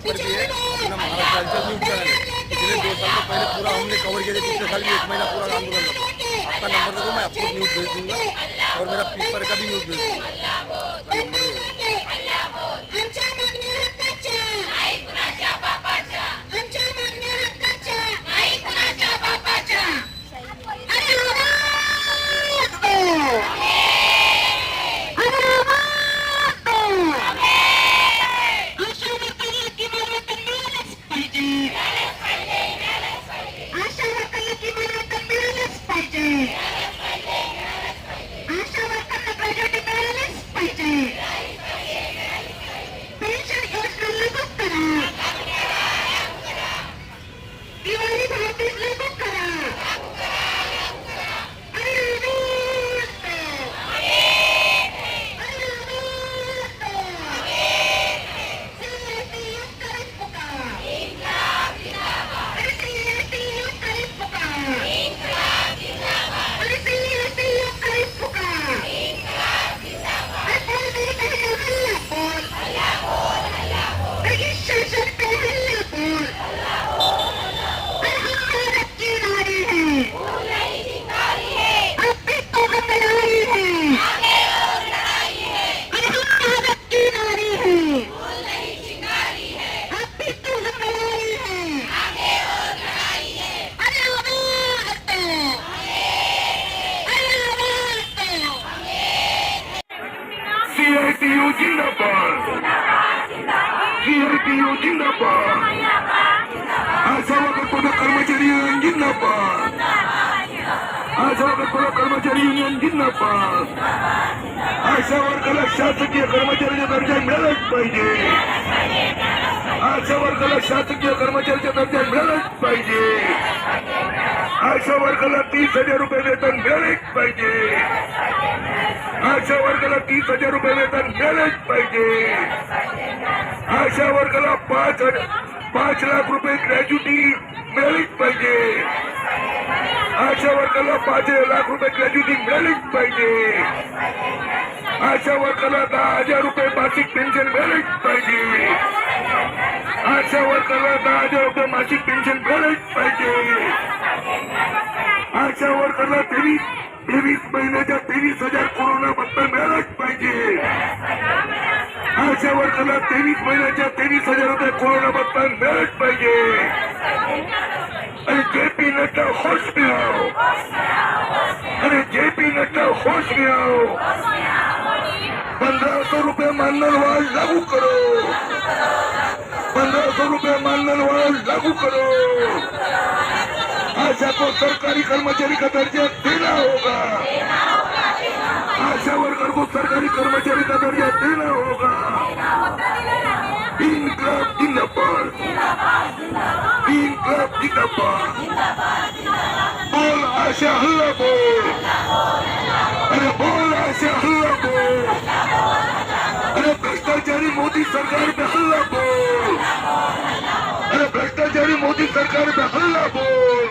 एक बार भी है अपना महाराष्ट्र न्यूज चैनल है। पिछले 2 साल से पहले पूरा हमने कवर किया था, पिछले साल भी 1 महीना पूरा आंदोलन था। आपका नंबर दे दो, मैं आपको न्यूज़ भेज दूंगा और मेरा पेपर का भी न्यूज़ भेज दूंगा। CITU जिंदाबाद, CITU जिंदाबाद, आशा वर्कर पदक कर्मचारी युनियन जिंदाबाद, आशा वर्कर पदक कर्मचारी युनियन जिंदाबाद, आशा वर्करला शासकीय कर्मचाऱ्याचा दर्जा मिळालाच पाहिजे, आशा वर्करला शासकीय कर्मचाऱ्याचा दर्जा मिळालाच पाहिजे, आशा वर्करला 30,000 रुपये वेतन मिळालेच पाहिजे, आशा वर्गाला 30,000 रुपये वेतन मिळालेच पाहिजे, आशा वर्गाला 5 लाख रुपये ग्रॅज्युटी मिळालीच पाहिजे, आशा वर्गाला 5 लाख रुपये ग्रॅज्युटी मिळालीच पाहिजे, आशा वर्गाला 10,000 रुपये मासिक पेन्शन मिळालीच पाहिजे, आशा वर्गाला 10,000 रुपये मासिक पेन्शन मिळालीच पाहिजे, आशा वर्गाला 23 महिन्याच्या 23,000 कोरोना भत्ता मिळालाच पाहिजे, आशा वर्गाला 23 महिन्याच्या 23,000 रुपये कोरोना भत्ता मिळालाच पाहिजे, अरे JP नड्डा होश में आओ, अरे JP नड्डा होश में आओ, 1500 रुपये मानधन वाढ लागू करो, 1500 रुपये मानधन वाढ लागू करो, आशा को सरकारी कर्मचारी का दर्जा देना होगा, आशा वर्कर को सरकारी कर्मचारी का दर्जा देना होगा, इनकलाब जिंदाबाद, इनकलाब जिंदाबाद, बोल आशा हल्ला बोल, अरे बोल आशा हल्ला बोल, अरे भ्रष्टाचारी मोदी सरकार पे हल्ला बोल, अरे भ्रष्टाचारी मोदी सरकार पे हल्ला बोल।